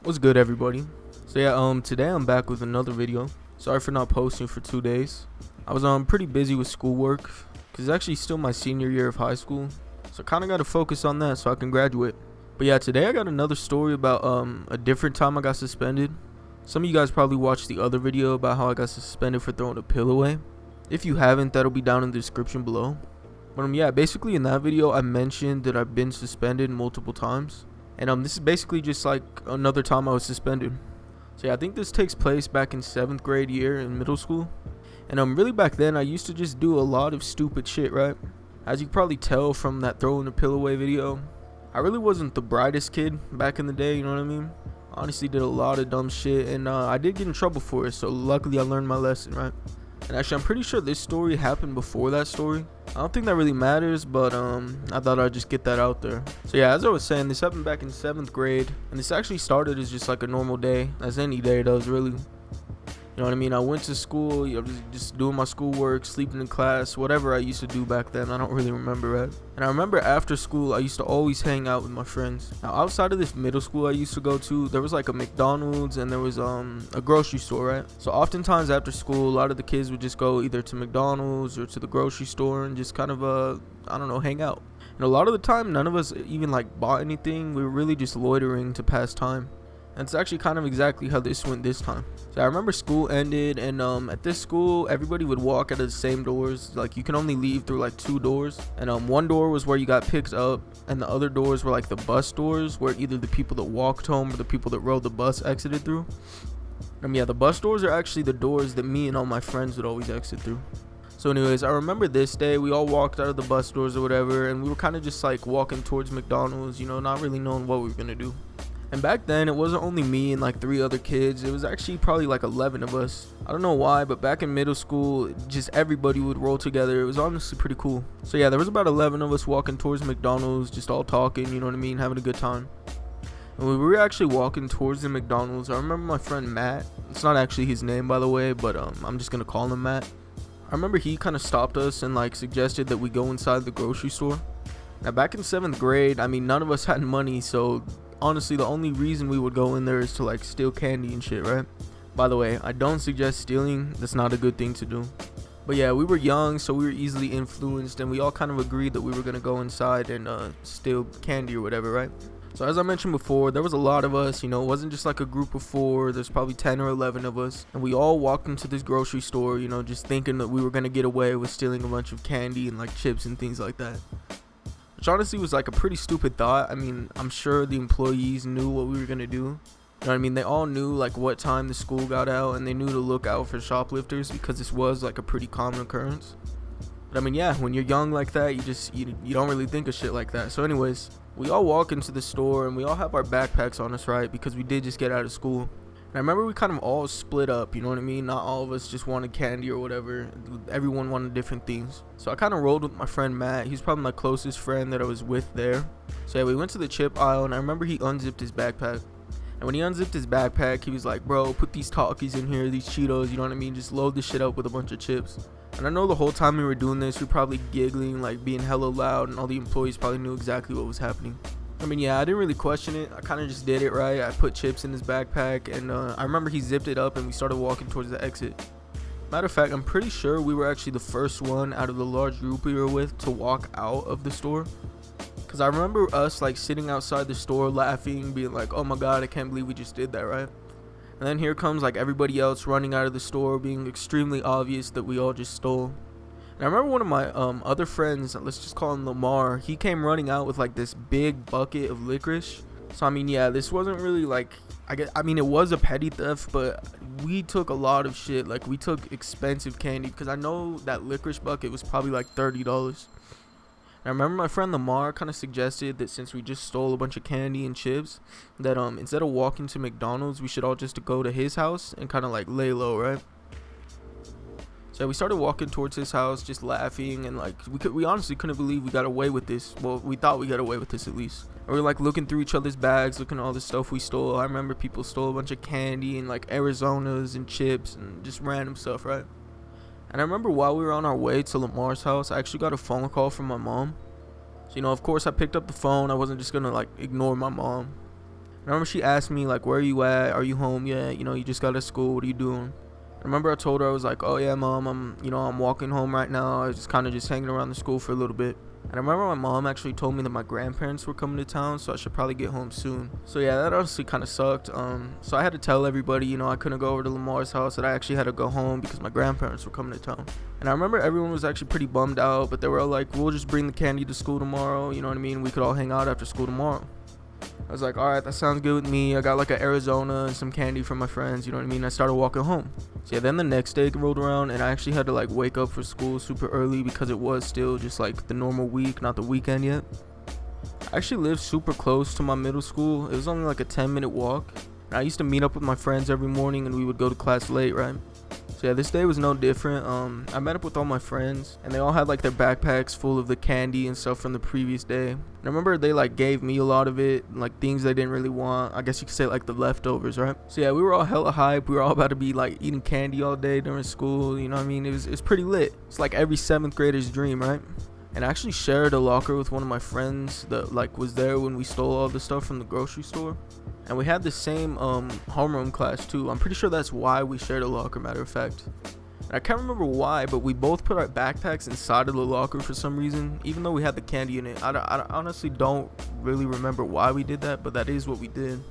What's good, everybody? So yeah, today I'm back with another video. Sorry for not posting for 2 days. I was pretty busy with schoolwork because it's actually still my senior year of high school, so I kind of got to focus on that so I can graduate. But yeah, today I got another story about a different time I got suspended. Some of you guys probably watched the other video about how I got suspended for throwing a pill away. If you haven't, that'll be down in the description below. But yeah, basically in that video I mentioned that I've been suspended multiple times. And this is basically just like another time I was suspended. So yeah, I think this takes place back in 7th grade year in middle school. And really back then I used to just do a lot of stupid shit, right? As you can probably tell from that throwing the pill away video, I really wasn't the brightest kid back in the day, you know what I mean? Honestly did a lot of dumb shit, and I did get in trouble for it, so luckily I learned my lesson, right? And actually I'm pretty sure this story happened before that story. I don't think that really matters, but I thought I'd just get that out there. So yeah, as I was saying, this happened back in 7th grade, and this actually started as just like a normal day, as any day does really. You know what I mean? I went to school, you know, just doing my schoolwork, sleeping in class, whatever I used to do back then. I don't really remember, right? And I remember after school, I used to always hang out with my friends. Now, outside of this middle school I used to go to, there was like a McDonald's and there was a grocery store, right? So oftentimes after school, a lot of the kids would just go either to McDonald's or to the grocery store and just kind of, I don't know, hang out. And a lot of the time, none of us even like bought anything. We were really just loitering to pass time. And it's actually kind of exactly how this went this time. So I remember school ended, and at this school everybody would walk out of the same doors. Like you can only leave through like 2 doors, and one door was where you got picked up, and the other doors were like the bus doors where either the people that walked home or the people that rode the bus exited through. Yeah, the bus doors are actually the doors that me and all my friends would always exit through. So anyways, I remember this day we all walked out of the bus doors or whatever, and we were kind of just like walking towards McDonald's, you know, not really knowing what we were gonna do. And back then it wasn't only me and like 3 other kids, it was actually probably like 11 of us. I don't know why, but back in middle school just everybody would roll together. It was honestly pretty cool. So yeah, there was about 11 of us walking towards McDonald's, just all talking, you know what I mean, having a good time. And we were actually walking towards the McDonald's, I remember my friend Matt, it's not actually his name by the way, but I'm just gonna call him Matt. I remember he kind of stopped us and like suggested that we go inside the grocery store. Now back in 7th grade, I mean, none of us had money, so honestly the only reason we would go in there is to like steal candy and shit, right? By the way, I don't suggest stealing, that's not a good thing to do. But yeah, we were young, so we were easily influenced, and we all kind of agreed that we were gonna go inside and steal candy or whatever, right? So as I mentioned before, there was a lot of us, you know, it wasn't just like a group of 4, there's probably 10 or 11 of us, and we all walked into this grocery store, you know, just thinking that we were gonna get away with stealing a bunch of candy and like chips and things like that. Which honestly was like a pretty stupid thought. I mean, I'm sure the employees knew what we were gonna do. You know what I mean? They all knew like what time the school got out, and they knew to look out for shoplifters because this was like a pretty common occurrence. But I mean, yeah, when you're young like that, you don't really think of shit like that. So anyways, we all walk into the store and we all have our backpacks on us, right? Because we did just get out of school. And I remember we kind of all split up, you know what I mean? Not all of us just wanted candy or whatever. Everyone wanted different things. So I kind of rolled with my friend Matt. He's probably my closest friend that I was with there. So yeah, we went to the chip aisle, and I remember he unzipped his backpack. And when he unzipped his backpack, he was like, bro, put these Takis in here, these Cheetos, you know what I mean? Just load this shit up with a bunch of chips. And I know the whole time we were doing this, we were probably giggling, like being hella loud, and all the employees probably knew exactly what was happening. I mean, yeah, I didn't really question it. I kind of just did it, right? I put chips in his backpack, and I remember he zipped it up and we started walking towards the exit. Matter of fact, I'm pretty sure we were actually the first one out of the large group we were with to walk out of the store. Because I remember us like sitting outside the store laughing, being like, oh my god, I can't believe we just did that, right? And then here comes like everybody else running out of the store, being extremely obvious that we all just stole. And I remember one of my other friends, let's just call him Lamar, he came running out with like this big bucket of licorice. So I mean, yeah, this wasn't really like, I mean it was a petty theft, but we took a lot of shit. Like we took expensive candy, because I know that licorice bucket was probably like $30. And I remember my friend Lamar kind of suggested that since we just stole a bunch of candy and chips, that instead of walking to McDonald's, we should all just go to his house and kind of like lay low, right? So we started walking towards his house, just laughing, and like we honestly couldn't believe we got away with this. Well, we thought we got away with this at least. And we were like looking through each other's bags, looking at all the stuff we stole. I remember people stole a bunch of candy and like Arizonas and chips and just random stuff, right? And I remember while we were on our way to Lamar's house, I actually got a phone call from my mom. So, you know, of course I picked up the phone. I wasn't just gonna like ignore my mom. I remember she asked me like, where are you at? Are you home yet? You know, you just got to school. What are you doing? I remember I told her, I was like, oh yeah, mom, I'm walking home right now. I was just kind of just hanging around the school for a little bit. And I remember my mom actually told me that my grandparents were coming to town, so I should probably get home soon. So yeah, that honestly kind of sucked. So I had to tell everybody, you know, I couldn't go over to Lamar's house, that I actually had to go home because my grandparents were coming to town. And I remember everyone was actually pretty bummed out, but they were all like, we'll just bring the candy to school tomorrow, you know what I mean? We could all hang out after school tomorrow. I was like, alright, that sounds good with me. I got like an Arizona and some candy from my friends, you know what I mean? I started walking home. So yeah, then the next day rolled around and I actually had to like wake up for school super early because it was still just like the normal week, not the weekend yet. I actually lived super close to my middle school. It was only like a 10-minute walk. And I used to meet up with my friends every morning and we would go to class late, right? So yeah, this day was no different. I met up with all my friends and they all had like their backpacks full of the candy and stuff from the previous day. And I remember they like gave me a lot of it, like things they didn't really want. I guess you could say like the leftovers, right? So yeah, we were all hella hype. We were all about to be like eating candy all day during school, you know what I mean? It was pretty lit. It's like every 7th grader's dream, right? And I actually shared a locker with one of my friends that like was there when we stole all the stuff from the grocery store. And we had the same homeroom class too. I'm pretty sure that's why we shared a locker, matter of fact. And I can't remember why, but we both put our backpacks inside of the locker for some reason, even though we had the candy in it. I honestly don't really remember why we did that, but that is what we did.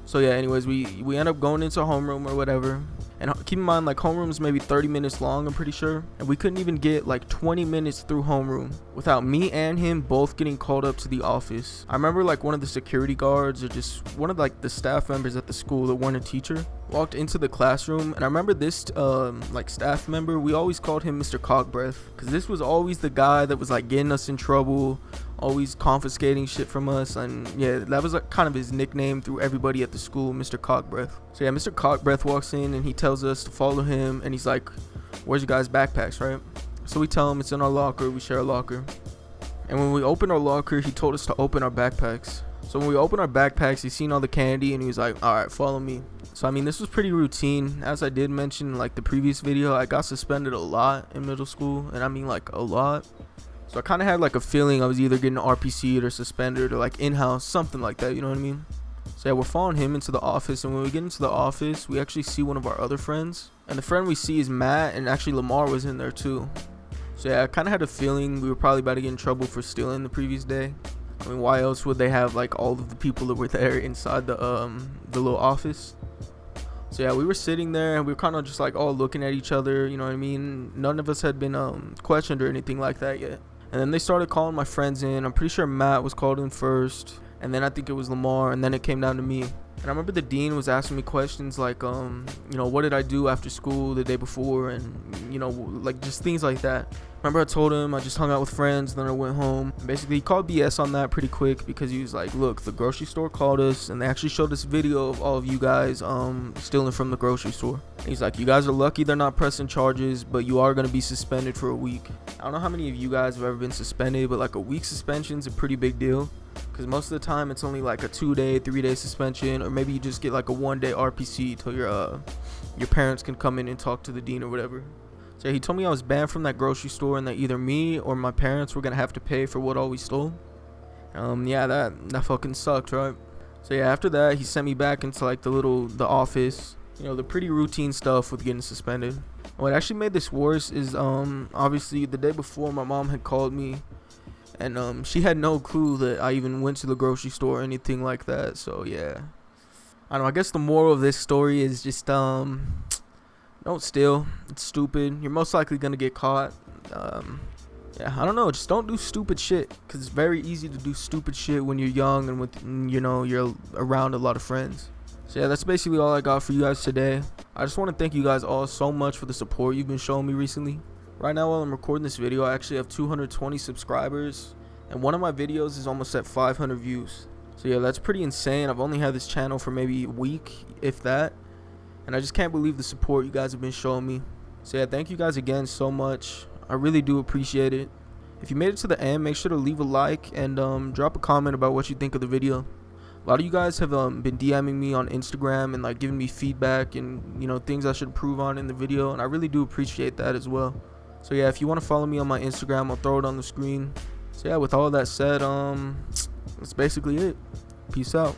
So yeah, anyways, we end up going into homeroom or whatever. And keep in mind, like, homeroom's maybe 30 minutes long, I'm pretty sure. And we couldn't even get like 20 minutes through homeroom without me and him both getting called up to the office. I remember like one of the security guards or just one of like the staff members at the school that weren't a teacher walked into the classroom. And I remember this like staff member, we always called him Mr. Cockbreath, because this was always the guy that was like getting us in trouble, always confiscating shit from us. And yeah, that was like kind of his nickname through everybody at the school, Mr. Cockbreath. So yeah, Mr. Cockbreath walks in and he tells us to follow him, and he's like, where's your guys' backpacks, right? So we tell him it's in our locker. We share a locker. And when we opened our locker, he told us to open our backpacks. So when we opened our backpacks, he seen all the candy and he was like, alright, follow me. So I mean, this was pretty routine. As I did mention in like the previous video, I got suspended a lot in middle school, and I mean like a lot. So I kind of had like a feeling I was either getting RPC'd or suspended or like in-house, something like that, you know what I mean? So yeah, we're following him into the office, and when we get into the office, we actually see one of our other friends. And the friend we see is Matt, and actually Lamar was in there too. So yeah, I kind of had a feeling we were probably about to get in trouble for stealing the previous day. I mean, why else would they have like all of the people that were there inside the little office? So yeah, we were sitting there and we were kind of just like all looking at each other, you know what I mean? None of us had been questioned or anything like that yet. And then they started calling my friends in. I'm pretty sure Matt was called in first, and then I think it was Lamar, and then it came down to me. And I remember the dean was asking me questions like, you know, what did I do after school the day before, and, you know, like just things like that. Remember I told him I just hung out with friends, then I went home. And basically, he called BS on that pretty quick, because he was like, look, the grocery store called us, and they actually showed this video of all of you guys stealing from the grocery store. And he's like, you guys are lucky they're not pressing charges, but you are going to be suspended for a week. I don't know how many of you guys have ever been suspended, but like a week suspension is a pretty big deal, because most of the time it's only like a 2-day, 3-day suspension, or maybe you just get like a 1-day RPC till your parents can come in and talk to the dean or whatever. So he told me I was banned from that grocery store, and that either me or my parents were gonna have to pay for what all we stole. Yeah, that fucking sucked, right? So yeah, after that, he sent me back into like the office, you know, the pretty routine stuff with getting suspended. What actually made this worse is obviously the day before, my mom had called me, and she had no clue that I even went to the grocery store or anything like that. So yeah, I don't know, I guess the moral of this story is just don't steal. It's stupid. You're most likely gonna get caught. Yeah, I don't know, just don't do stupid shit, because it's very easy to do stupid shit when you're young and with, you know, you're around a lot of friends. So yeah, that's basically all I got for you guys today. I just want to thank you guys all so much for the support you've been showing me recently. Right now, while I'm recording this video, I actually have 220 subscribers, and one of my videos is almost at 500 views. So yeah, that's pretty insane. I've only had this channel for maybe a week, if that, and I just can't believe the support you guys have been showing me. So yeah, thank you guys again so much. I really do appreciate it. If you made it to the end, make sure to leave a like and drop a comment about what you think of the video. A lot of you guys have been DMing me on Instagram and like giving me feedback and, you know, things I should improve on in the video, and I really do appreciate that as well. So yeah, if you want to follow me on my Instagram, I'll throw it on the screen. So yeah, with all that said, that's basically it. Peace out.